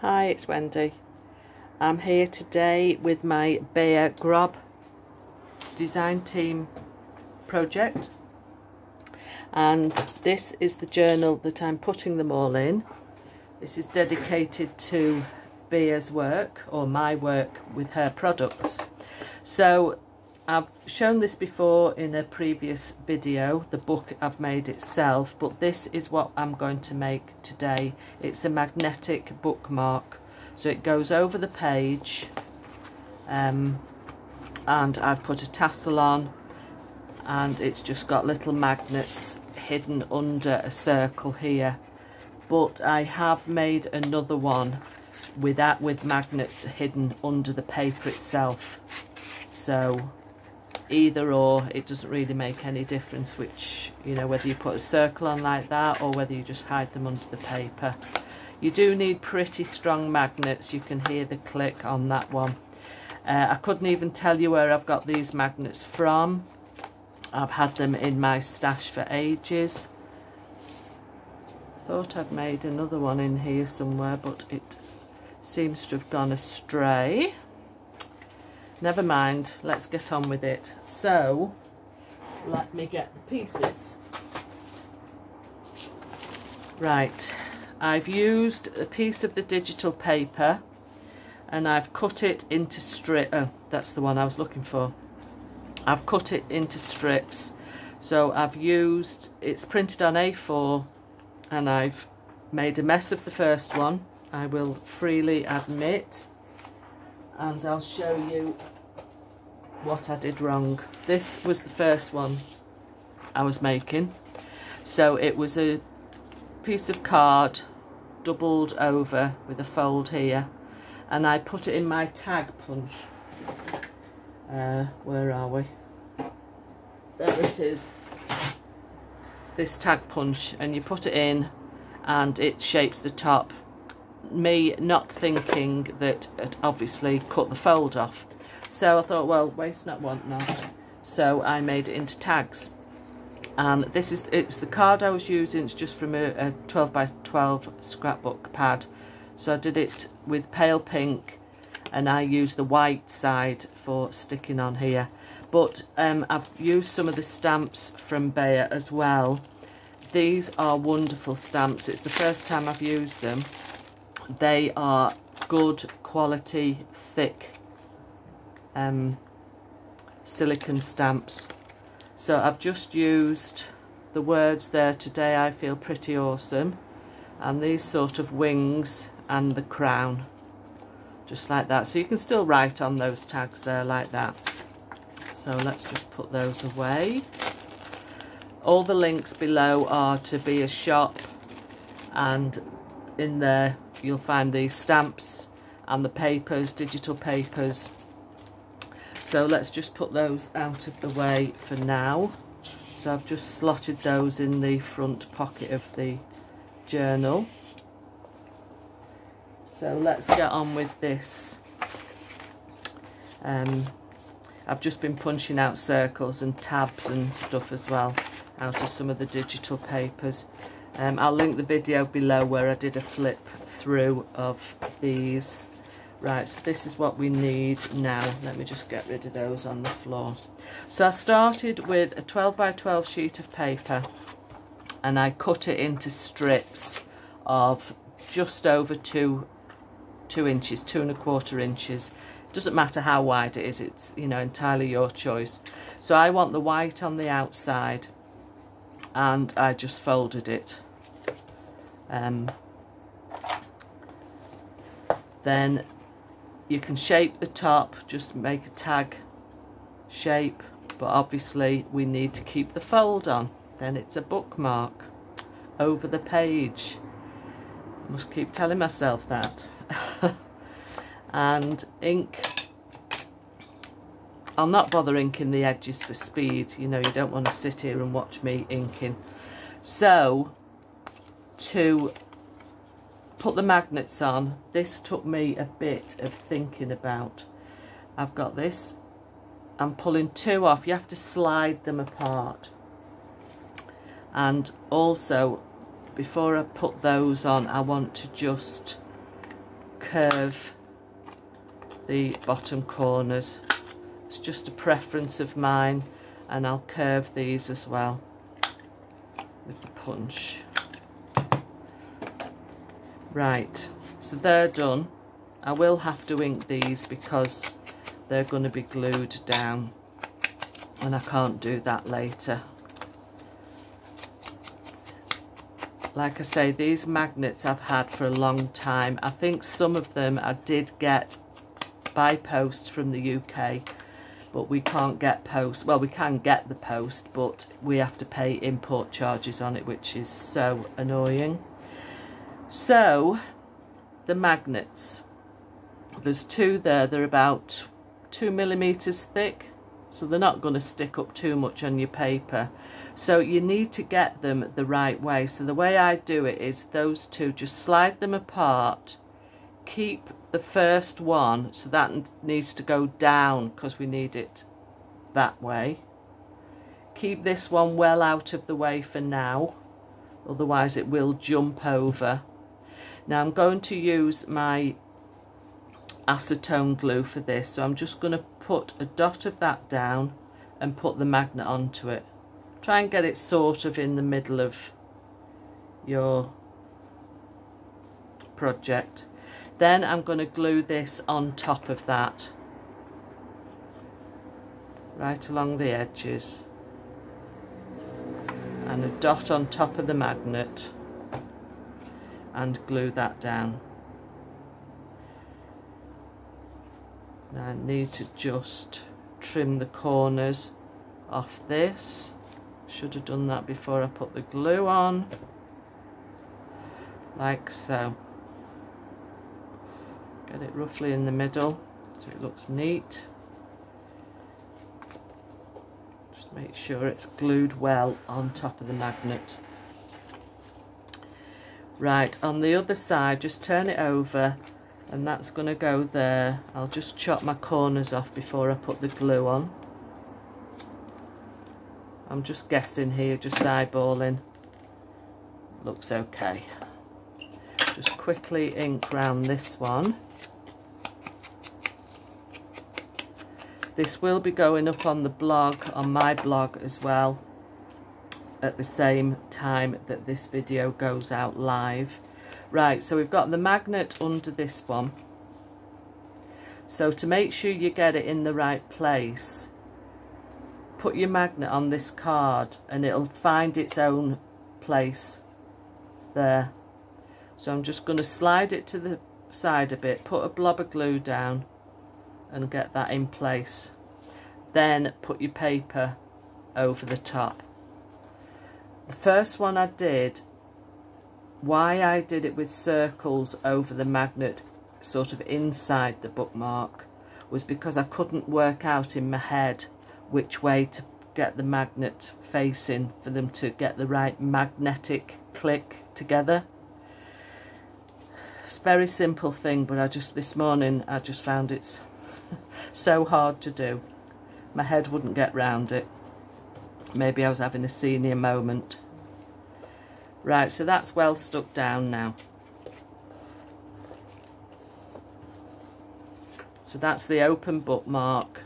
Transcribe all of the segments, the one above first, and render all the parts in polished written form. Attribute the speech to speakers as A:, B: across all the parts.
A: Hi, it's Wendy. I'm here today with my Bear Grab design team project, and this is the journal that I'm putting them all in. This is dedicated to Bea's work, or my work with her products. So I've shown this before in a previous video, the book I've made itself, but this is what I'm going to make today. It's a magnetic bookmark, so it goes over the page, and I've put a tassel on, and it's just got little magnets hidden under a circle here. But I have made another one with magnets hidden under the paper itself. So either or, it doesn't really make any difference which, you know, whether you put a circle on like that or whether you just hide them under the paper. You do need pretty strong magnets. You can hear the click on that one. I couldn't even tell you where I've got these magnets from. I've had them in my stash for ages. Thought I'd made another one in here somewhere, but it seems to have gone astray. Never mind, let's get on with it. So, let me get the pieces. Right, I've used a piece of the digital paper and I've cut it into strips. Oh, that's the one I was looking for. I've cut it into strips. So I've used, it's printed on A4, and I've made a mess of the first one, I will freely admit. And I'll show you what I did wrong. This was the first one I was making. So it was a piece of card doubled over with a fold here, and I put it in my tag punch. Where are we? There it is. This tag punch, and you put it in and it shapes the top. Me not thinking that it obviously cut the fold off, so I thought, well, waste not, want not. So I made it into tags, and it's the card I was using. It's just from a 12 by 12 scrapbook pad. So I did it with pale pink, and I used the white side for sticking on here. But I've used some of the stamps from Bear as well. These are wonderful stamps. It's the first time I've used them. They are good quality, thick silicone stamps. So I've just used the words there, "Today I feel pretty awesome," and these sort of wings and the crown, just like that. So you can still write on those tags there like that. So let's just put those away. All the links below are to Bea's shop, and in there you'll find the stamps and the papers, digital papers. So let's just put those out of the way for now. So I've just slotted those in the front pocket of the journal. So let's get on with this. I've just been punching out circles and tabs and stuff as well out of some of the digital papers. I'll link the video below where I did a flip through of these. Right, so this is what we need now. Let me just get rid of those on the floor. So I started with a 12 by 12 sheet of paper, and I cut it into strips of just over 2 inches, 2¼ inches. Doesn't matter how wide it is, it's, you know, entirely your choice. So I want the white on the outside, and I just folded it. Then you can shape the top, just make a tag shape, but obviously we need to keep the fold on. Then it's a bookmark over the page. I must keep telling myself that. And ink, I'll not bother inking the edges for speed. You know, you don't want to sit here and watch me inking. So to put the magnets on, this took me a bit of thinking about. I've got this, I'm pulling 2 off. You have to slide them apart, and also before I put those on, I want to just curve the bottom corners. It's just a preference of mine, and I'll curve these as well with the punch. Right, so they're done. I will have to ink these because they're going to be glued down, and I can't do that later. Like I say, these magnets I've had for a long time. I think some of them I did get by post from the UK, but we can't get post. Well, we can get the post, but we have to pay import charges on it, which is so annoying. So, the magnets. There's two there. They're about 2 millimeters thick, so they're not going to stick up too much on your paper. So you need to get them the right way. So the way I do it is those two, just slide them apart, keep the first one, so that needs to go down because we need it that way. Keep this one well out of the way for now, otherwise it will jump over. Now I'm going to use my acetone glue for this, so I'm just going to put a dot of that down and put the magnet onto it. Try and get it sort of in the middle of your project. Then I'm going to glue this on top of that, right along the edges, and a dot on top of the magnet, and glue that down. Now I need to just trim the corners off this. Should have done that before I put the glue on, like so. Get it roughly in the middle so it looks neat. Just make sure it's glued well on top of the magnet. Right, on the other side, just turn it over, and that's going to go there. I'll just chop my corners off before I put the glue on. I'm just guessing here, just eyeballing. Looks okay. Just quickly ink round this one. This will be going up on the blog, on my blog as well, at the same time that this video goes out live. Right, so we've got the magnet under this one. So to make sure you get it in the right place, put your magnet on this card and it'll find its own place there. So I'm just going to slide it to the side a bit, put a blob of glue down and get that in place. Then put your paper over the top. The first one I did, why I did it with circles over the magnet sort of inside the bookmark, was because I couldn't work out in my head which way to get the magnet facing for them to get the right magnetic click together. It's a very simple thing, but this morning I just found it's so hard to do. My head wouldn't get round it. Maybe I was having a senior moment. Right, so that's well stuck down now. So that's the open bookmark,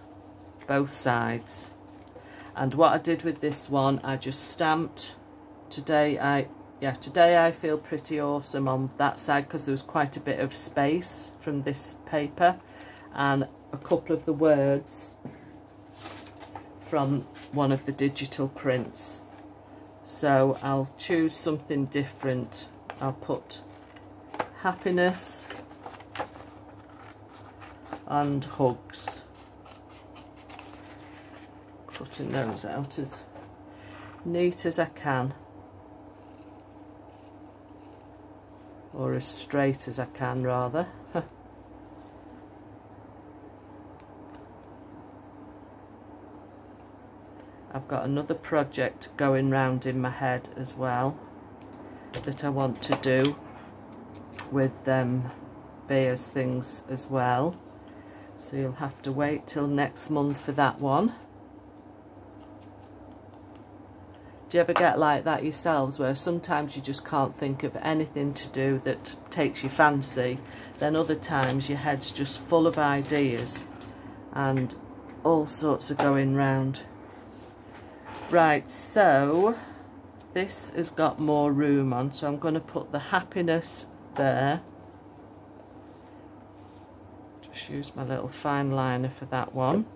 A: both sides. And what I did with this one, I just stamped. Today I feel pretty awesome on that side because there was quite a bit of space from this paper and a couple of the words from one of the digital prints. So I'll choose something different. I'll put happiness and hugs. Cutting those out as neat as I can, or as straight as I can rather. I've got another project going round in my head as well that I want to do with Bear's things as well, so you'll have to wait till next month for that one. Do you ever get like that yourselves, where sometimes you just can't think of anything to do that takes your fancy, then other times your head's just full of ideas and all sorts are going round. Right, so this has got more room on, so I'm going to put the happiness there. Just use my little fine liner for that one.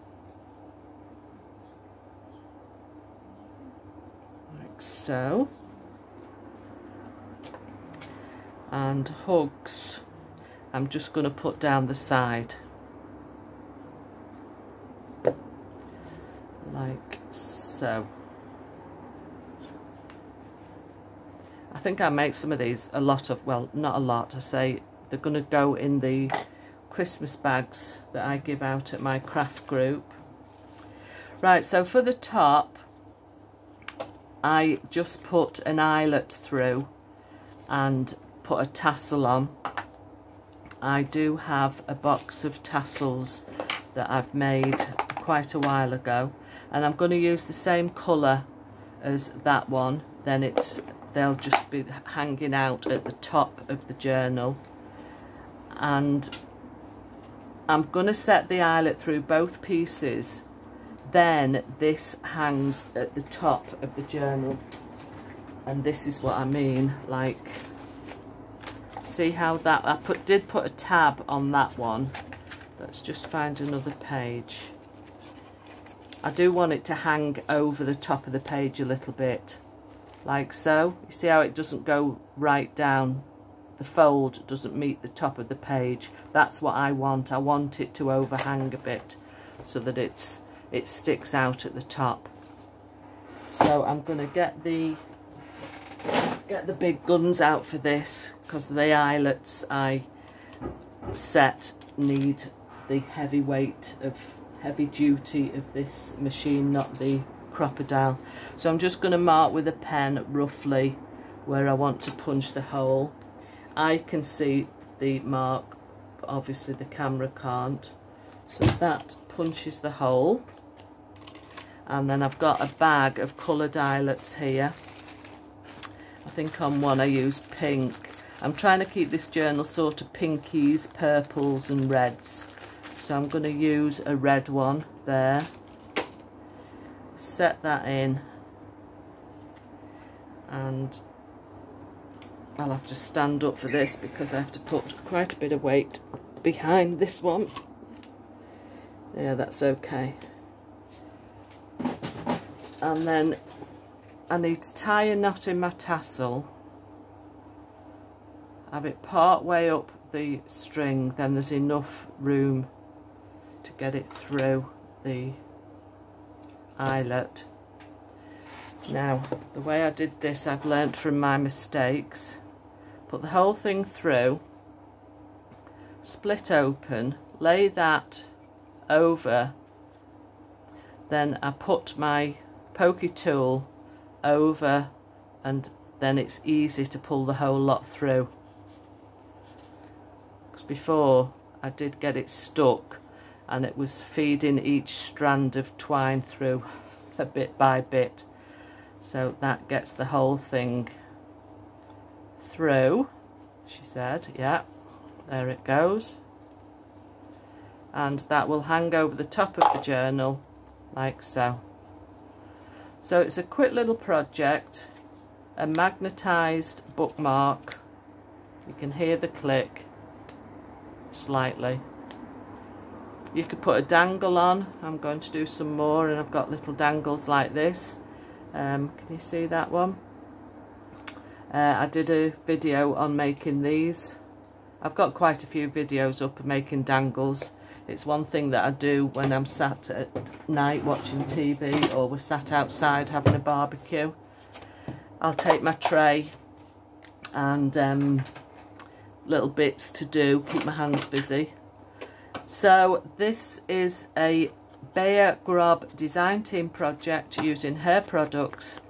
A: Like so. And hugs, I'm just going to put down the side. Like so. I think I make some of these a lot of, well, not a lot, I say they're going to go in the Christmas bags that I give out at my craft group. Right, so for the top, I just put an eyelet through and put a tassel on. I do have a box of tassels that I've made quite a while ago, and I'm going to use the same colour as that one. Then they'll just be hanging out at the top of the journal, and I'm going to set the eyelet through both pieces, then this hangs at the top of the journal, and this is what I mean, like, see how that, I did put a tab on that one. Let's just find another page. I do want it to hang over the top of the page a little bit, like so. You see how it doesn't go right down, the fold doesn't meet the top of the page. That's what I want. I want it to overhang a bit so that it sticks out at the top. So I'm going to get the big guns out for this, because the eyelets I set need the heavy duty of this machine, not the crocodile. So I'm just going to mark with a pen roughly where I want to punch the hole. I can see the mark, but obviously the camera can't. So that punches the hole. And then I've got a bag of coloured eyelets here. I think on one I use pink. I'm trying to keep this journal sort of pinkies, purples and reds. So I'm going to use a red one there. Set that in. And I'll have to stand up for this because I have to put quite a bit of weight behind this one. Yeah, that's okay. And then I need to tie a knot in my tassel, have it part way up the string, then there's enough room to get it through the eyelet. Now, the way I did this, I've learnt from my mistakes. Put the whole thing through, split open, lay that over, then I put my pokey tool over, and then it's easy to pull the whole lot through. Because before I did get it stuck and it was feeding each strand of twine through a bit by bit. So that gets the whole thing through, she said. Yeah, there it goes. And that will hang over the top of the journal like so. So it's a quick little project, a magnetised bookmark. You can hear the click slightly. You could put a dangle on. I'm going to do some more, and I've got little dangles like this. Can you see that one? I did a video on making these. I've got quite a few videos up of making dangles. It's one thing that I do when I'm sat at night watching TV, or we're sat outside having a barbecue. I'll take my tray and little bits to do, keep my hands busy. So this is a Bear Grob design team project using her products,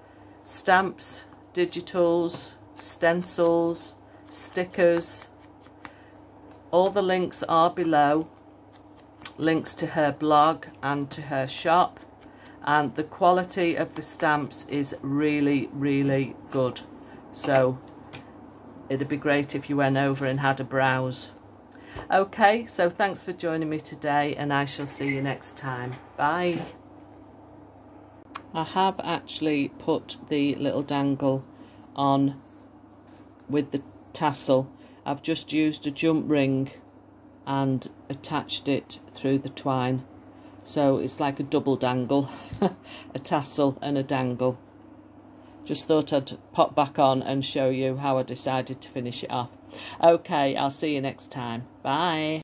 A: stamps, digitals, stencils, stickers. All the links are below. Links to her blog and to her shop, and the quality of the stamps is really, really good. So it'd be great if you went over and had a browse. Okay, so thanks for joining me today, and I shall see you next time. Bye. I have actually put the little dangle on with the tassel. I've just used a jump ring and attached it through the twine. So it's like a double dangle, a tassel and a dangle. Just thought I'd pop back on and show you how I decided to finish it off. Okay, I'll see you next time. Bye.